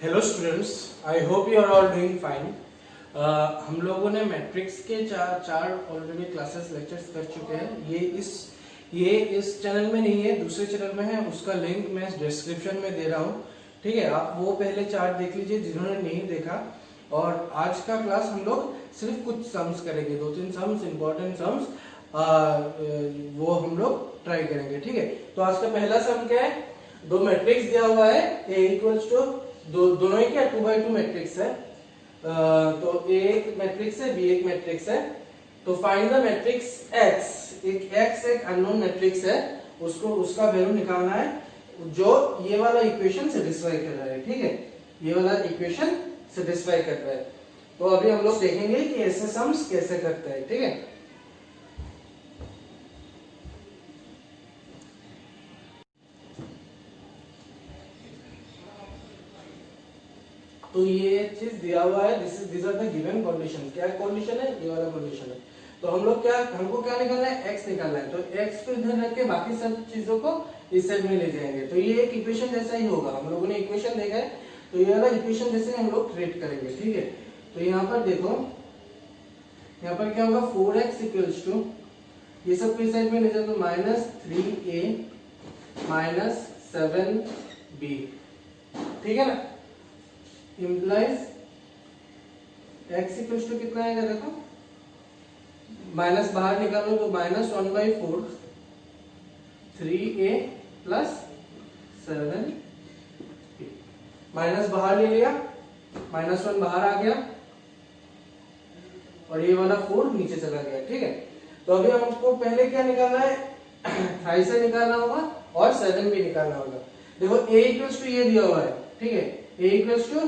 Hello students, I hope you are all doing fine. हम लोगों ने मैट्रिक्स के चार ऑलरेडी क्लासेस लेक्चर्स कर चुके हैं। ये इस चैनल में नहीं है, दूसरे चैनल में है। उसका लिंक मैं डिस्क्रिप्शन में दे रहा हूँ, ठीक है। आप वो पहले चार देख लीजिए जिन्होंने नहीं देखा। और आज का क्लास हम लोग सिर्फ कुछ सम्स करेंगे, 2-3 सम्स, इंपॉर्टेंट सम्स, वो हम लोग ट्राई करेंगे, ठीक है। तो आज का पहला सम क्या है? दो मैट्रिक्स दिया हुआ है, A इक्वल्स टू दोनों ही क्या 2x2 मैट्रिक्स है। तो A एक मैट्रिक्स है, B एक मैट्रिक्स है। तो फाइंड द मैट्रिक्स X। एक अननोन मैट्रिक्स है, उसको उसका वैल्यू निकालना है जो ये वाला इक्वेशन सेटिस्फाई कर रहा है, ठीक है। ये वाला इक्वेशन सेटिस्फाई कर रहा है। तो अभी हम लोग देखेंगे कि ऐसे सम्स कैसे करते हैं, ठीक है। तो ये चीज दिया हुआ है, this are the given condition. क्या कंडीशन है? ये वाला कंडीशन है। तो हमको क्या निकालना है? x निकालना है। तो x को इधर रख के बाकी सब चीजों को इस साइड में ले जाएंगे। तो ये एक इक्वेशन जैसा ही होगा। हम लोगों ने इक्वेशन देखा है, तो ये वाला इक्वेशन जैसे हम लोग ट्रीट करेंगे, ठीक है। तो यहाँ पर देखो, यहाँ पर क्या होगा? 4x इक्वल्स टू, ये सब किस साइड में ले जाओ तो -3a -7b, ठीक है ना। इम्प्लाइज x इक्वल्स टू कितना आएगा? देखो, माइनस बाहर निकालो तो -1/4 3a +7b। माइनस बाहर ले लिया, -1 बाहर आ गया और ये वाला 4 नीचे चला गया, ठीक है। तो अभी हमको पहले क्या निकालना है? 3 से निकालना होगा और 7 भी निकालना होगा। देखो a इक्वल्स टू ये दिया हुआ है, ठीक है। a इक्वल्स टू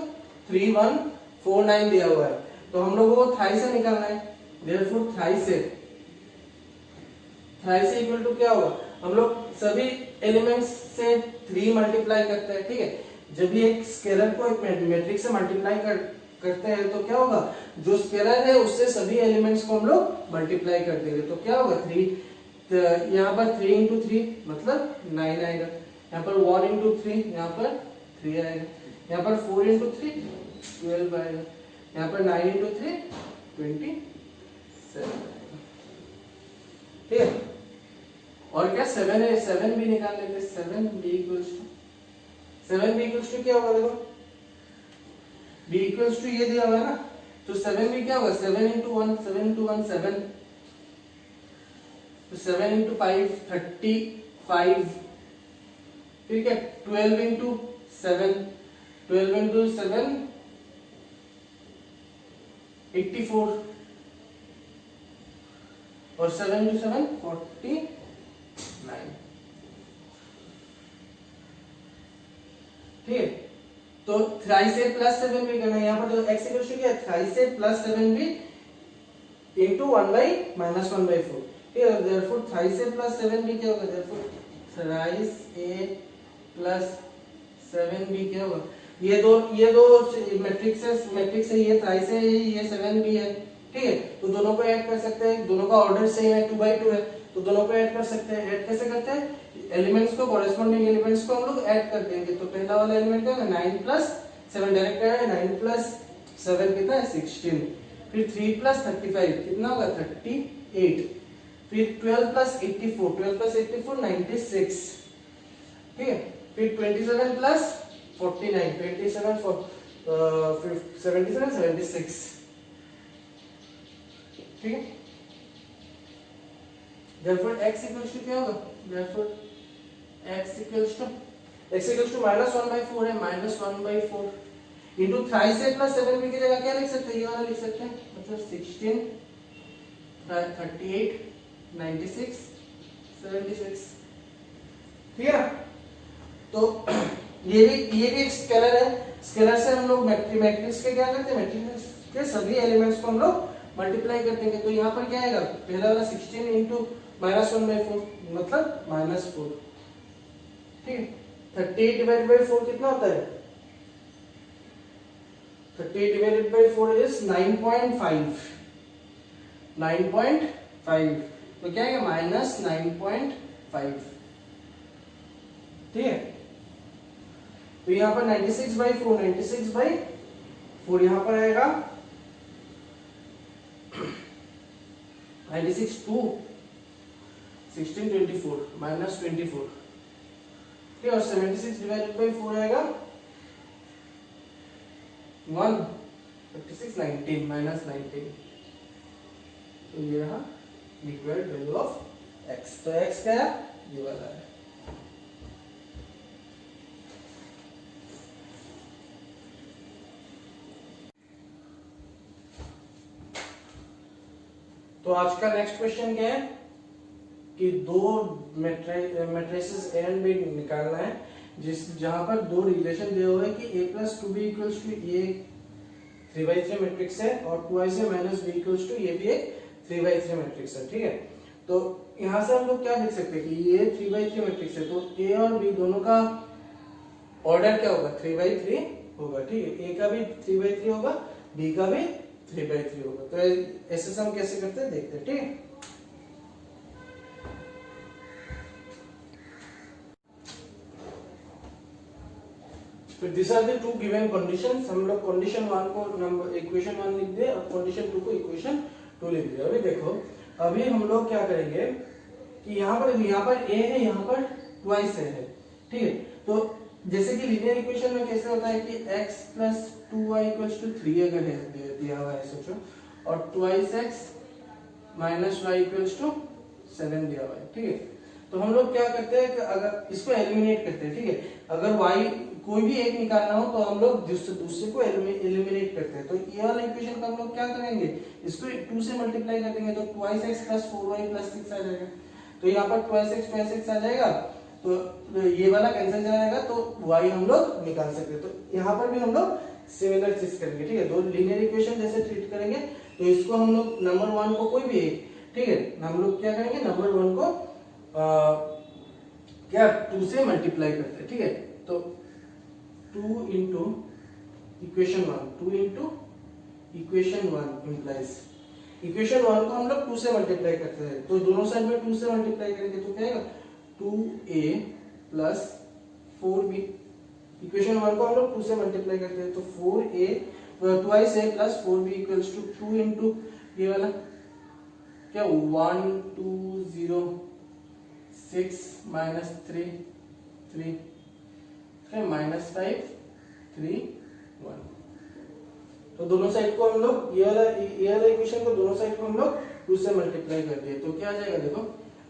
3149 दिया हुआ है। तो हम लोगों को 3 से निकालना है। Therefore 3 से इक्वल टू क्या होगा? हम लोग सभी एलिमेंट्स से 3 मल्टीप्लाई करते हैं, ठीक है। जब भी एक स्केलर को एक मैट्रिक्स से मल्टीप्लाई करते हैं तो क्या होगा? जो स्केलर है उससे सभी एलिमेंट्स को हम लोग मल्टीप्लाई कर देंगे। तो क्या होगा? 3, यहाँ पर 3 × 3 मतलब 9 आएगा। यहाँ पर 1 × 3, यहाँ पर 3 आएगा। यहाँ पर 4 × 3 12 आएगा। यहाँ पर 9 × 3 27 आएगा, ठीक है। और क्या 7 है? 7 भी निकाल लेंगे। 7b इक्वल्स टू क्या होगा? देखो, b इक्वल्स टू ये दिया हुआ है ना, तो 7b क्या होगा? 7 × 1 7 × 1 7, तो 7 × 5 35, ठीक है। 12 × 7 84 और 7 × 7 49, ठीक है। तो 3 से +7 भी करना है। यहाँ पर जो x इक्वल टू क्या है? 3 से +7 भी into 1/-1/4, ठीक है। therefore 3 से +7 भी क्या होगा? therefore 3a + 7b क्या होगा? ये दो मैट्रिक्स है, ये 3 से ये 7b है, ठीक है। तो दोनों को ऐड कर सकते हैं, दोनों का ऑर्डर सेम है, 2/2 है, तो दोनों को ऐड कर सकते हैं। ऐड कैसे करते हैं? एलिमेंट्स को, कॉरेस्पॉन्डिंग एलिमेंट्स को हम लोग ऐड कर देंगे। तो पहला वाला एलिमेंट क्या है? 9 + 7 डायरेक्ट है। 9 + 7 कितना है? 16। फिर 3 + 35 कितना होगा? 38। फिर 12 + 84 96, ठीक है। फिर 27 + 49 27 for 77 76, ठीक है। therefore x इक्वल्स टू क्या होगा? therefore x इक्वल्स टू -1/4 है, -1/4 इनटू 3 से +7b की जगह क्या लिख सकते हैं? ये वाला लिख सकते हैं, मतलब 16 38 96 76, ठीक है। तो ये भी एक स्केलर है। स्केलर से हम लोग मैट्रिक्स के क्या करते हैं? मैट्रिक्स के सभी एलिमेंट्स को हम लोग मल्टीप्लाई कर देंगे। तो यहाँ पर क्या आएगा? पहला वाला 16 × -1/4 मतलब -4, ठीक है। 38/4 कितना होता है? 38/4 इज 9.5। 9.5, तो क्या आएगा? -9.5, ठीक है। तो यहाँ पर 96/4, 96/4 यहाँ पर आएगा 96 2 1624 -24, ठीक है। और 76 डिवाइडेड बाई 4 आएगा 1 56 19 -19। तो ये रहा रिक्वायर्ड वैल्यू ऑफ x। तो x क्या है, ये वाला है। तो आज का नेक्स्ट क्वेश्चन क्या है कि दो मैट्रिसेस A एंड B निकालना है, जहां पर दो रिलेशन दिए हुए हैं कि a + 2b = a 3/3 मैट्रिक्स है और 2a - b = a भी एक 3/3 मैट्रिक्स है, ठीक है। तो यहां से हम लोग क्या देख सकते हैं कि ये 3/3 मैट्रिक्स है, तो a और b दोनों का ऑर्डर क्या होगा, 3/3 होगा, ठीक है। a का भी 3/3 होगा, b का भी 3/3 होगा। तो ऐसे हम कैसे करते हैं देखते हैं, ठीक है। तो this are the two given conditions. हम लोग कंडीशन 1 को नंबर इक्वेशन 1 लिख दे और कंडीशन 2 को इक्वेशन 2 लिख दे। अभी देखो, अभी हम लोग क्या करेंगे कि यहाँ पर a है, यहाँ पर ट्वाइस है, ठीक है। तो जैसे कि लीनियर इक्वेशन में कैसे होता है कि x + 2y = 3 अगर है दिया हुआ है, सोचो, और 2x - y = 7 दिया हुआ है, ठीक है। तो हम लोग क्या करते हैं कि अगर इसको एलिमिनेट करते हैं, ठीक है। अगर y कोई भी एक निकालना हो तो हम लोग दूसरे को एलिमिनेट करते हैं। तो ये वाला इक्वेशन का हम लोग क्या करेंगे, इसको 2 से मल्टीप्लाई कर देंगे, तो 2x + 4y + 6 आ जाएगा। तो यहाँ पर 2x आ जाएगा, तो ये वाला कैंसिल जाएगा, तो y हम लोग निकाल सकते हैं। तो यहाँ पर भी हम लोग सिमिलर चीज करेंगे, ठीक है। दो लीनियर इक्वेशन जैसे ट्रीट करेंगे, तो इसको हम लोग नंबर 1 को कोई भी एक, ठीक है, हम लोग क्या करेंगे, नंबर 1 को क्या 2 से मल्टीप्लाई करते हैं, ठीक है। तो 2 into इक्वेशन 1 implies इक्वेशन 1 को हम लोग 2 से मल्टीप्लाई करते हैं, तो दोनों साइड में 2 से मल्टीप्लाई करेंगे तो क्या आएगा, 2a + 4b। इक्वेशन 1 को हम लोग 2 से मल्टीप्लाई करते हैं, तो 4a twice a + 4b = 2 into ये वाला क्या 1 2 0 6 - 3 3 -5 3 1। तो दोनों साइड को हम लोग ये वाला इक्वेशन को दोनों साइड को हम लोग 2 से मल्टीप्लाई कर दिए, तो क्या आ जाएगा, देखो।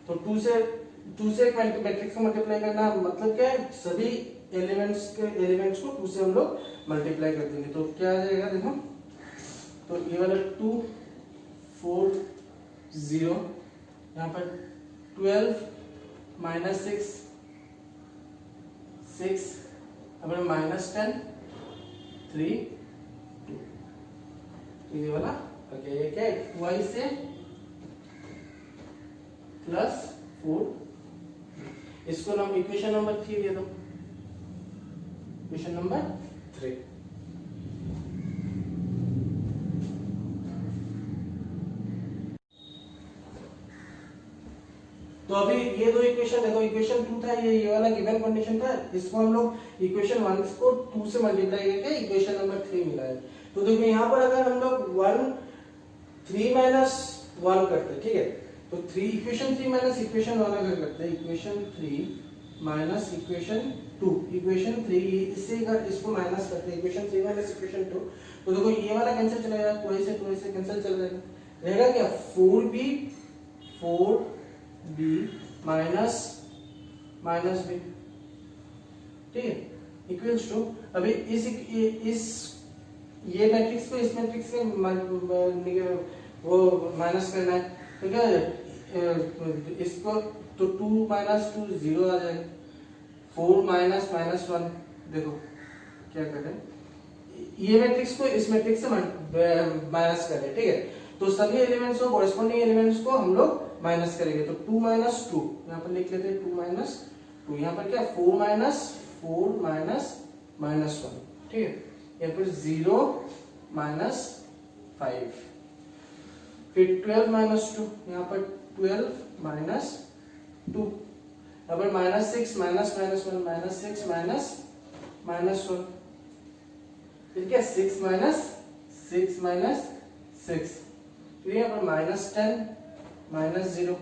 तो 2 से एक मैट्रिक्स को मल्टीप्लाई करना मतलब क्या है, सभी एलिमेंट्स को 2 से हम लोग मल्टीप्लाई कर देंगे, तो क्या आ जाएगा, देखो। तो ये वाला 2 4 0, यहाँ पर 12 - 6 6, अब -10 3 2। तो ये वाला ओके, ये क्या है, 2y से +4। इसको हम इक्वेशन नंबर 3 दे दो, इक्वेशन नंबर 3। तो अभी ये दो इक्वेशन देखो, इक्वेशन 2 था, ये वाला गिवन कंडीशन था, इसको हम लोग इक्वेशन 1 को 2 से मल्टीप्लाई करके इक्वेशन नंबर 3 मिला है। तो देखो यहाँ पर अगर हम लोग 3 - 1 करते, ठीक है, तो इक्वेशन 3 - इक्वेशन 1 अगर करते हैं, इक्वेशन 3 - इक्वेशन 2, इक्वेशन 3 इससे अगर इसको माइनस करते हैं, इक्वेशन 3 - इक्वेशन 2, तो देखो ये वाला कैंसिल चला जाएगा, 2 से कैंसिल चला जाएगा, रहेगा क्या 4b माइनस b, ठीक है, इक्वल्स टू। अभी इस ये मैट्रिक्स को इस मैट्रिक्स के वो माइनस करना है, तो क्या है, इसको तो 2 - 2 0 आ जाएगा, 4 - -1। देखो क्या कर रहे हैं, ये मैट्रिक्स को इस मैट्रिक्स से माइनस कर रहे हैं, ठीक है। तो सभी एलिमेंट्स को, कॉरेस्पॉन्डिंग एलिमेंट्स को हम लोग माइनस करेंगे, तो 2 - 2 यहाँ पर लिख लेते हैं, 2 - 2, यहाँ पर क्या 4 - 1, ठीक है। यहाँ पर 0 - 5, फिर 12 - 2, यहाँ पर 12 - 2, यहाँ पर -6 - -1 -6 - -1, फिर क्या 6 माइनस 6 माइनस 6, फिर यहाँ पर -10 -0,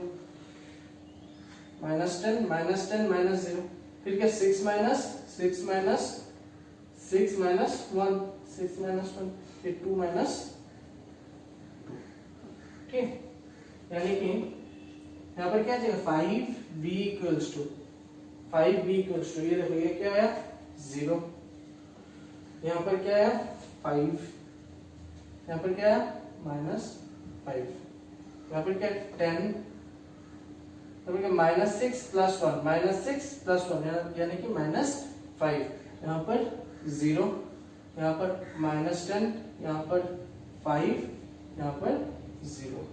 -10 -10 -0, फिर क्या 6 माइनस 6 माइनस 6 माइनस 1, 6 माइनस 1, फिर 2 माइनस 2, ठीक। यानी कि यहाँ पर क्या जाएगा 5b equals to 5b equals to, ये देखो ये क्या आया 0, यहाँ पर क्या आया 5, यहाँ पर क्या आया -5, यहाँ पर क्या 10, यहाँ पर क्या -6 + 1, -6 + 1 यानी कि -5, यहाँ पर 0, यहाँ पर -10, यहाँ पर 5, यहाँ पर 0,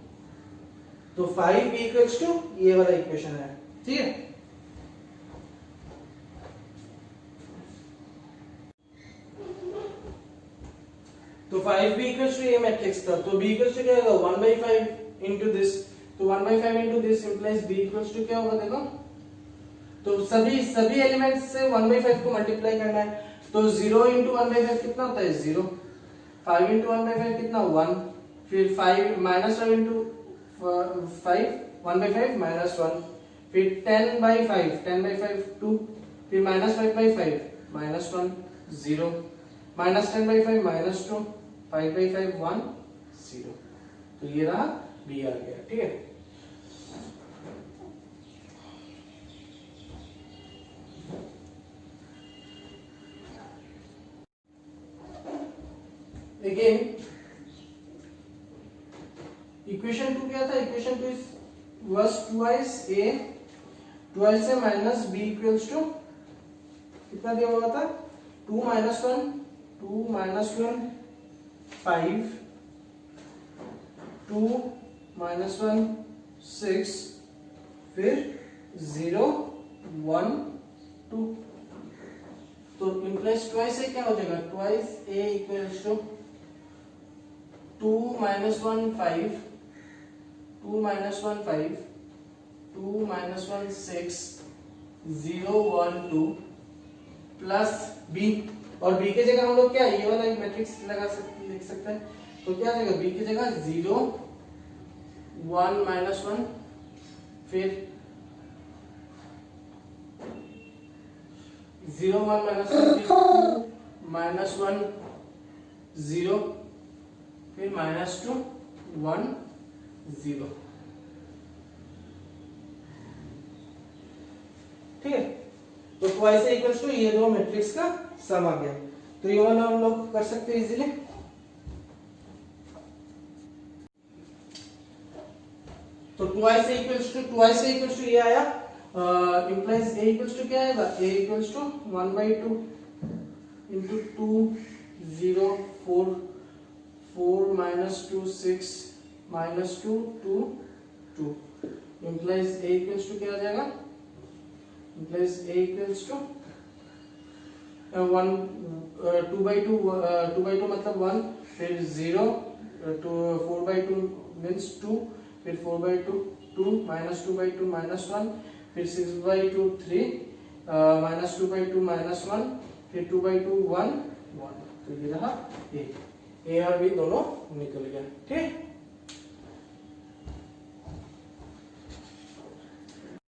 तो 5b इक्वल्स टू ये वाला इक्वेशन है, ठीक है। तो 5b इक्वल्स टू ये मैट्रिक्स था, तो b इक्वल्स टू क्या होगा 1/5 इनटू दिस, तो 1/5 into this implies b equals to क्या होगा देखो, तो सभी एलिमेंट्स से 1/5 को मल्टीप्लाई करना है, तो 0 इंटू 1/5 कितना होता है 0, 5 इंटू 1/5 कितना 1, फिर 5 -5 इंटू 5 1/5 -1, फिर 10/5 10/5 2, फिर -5/5 -1 0, -10/5 -2, 5/5 1 0, तो ये रहा b आ गया, ठीक है। अगेन इक्वेशन 2 क्या था, equation 2 was twice a minus b equals to कितना दिया हुआ था 2 minus 1 5, 2 minus 1 6, फिर 0 1 2, तो इम्प्लाइज ट्वाइस ए क्या हो जाएगा, twice a equals to 2 minus 1 5, 2 minus 1 5, 2 minus 1 6, 0 1 2 plus b, और b के जगह हम लोग क्या ये वाला एक मैट्रिक्स लिख सकते हैं, तो क्या आ जाएगा b की जगह 0 1 minus 1, फिर 0 1 minus 1, फिर 2 minus 1 0, फिर -2 1 0, ठीक है। तो ट्वाइस ए इक्वल्स टू ये दो मैट्रिक्स का सम आ गया, तो ये वाला हम लोग कर सकते हैं इजीली। तो ट्वाइस ए इक्वल्स टू ये आया, इंप्लाइज ए इक्वल्स टू क्या आएगा, ए equals to 1/2 into 2 0 4 4 -2 6 -2 2 2, implies a equals to क्या आ जाएगा, implies a equals to 1 2/2 मतलब 1, फिर 0 to 4/2 means 2, फिर 4/2 2 -2/2 -1, फिर 6/2 3 -2/2 -1, फिर 2/2 1 1, तो ये रहा a और b दोनों निकल गया, ठीक।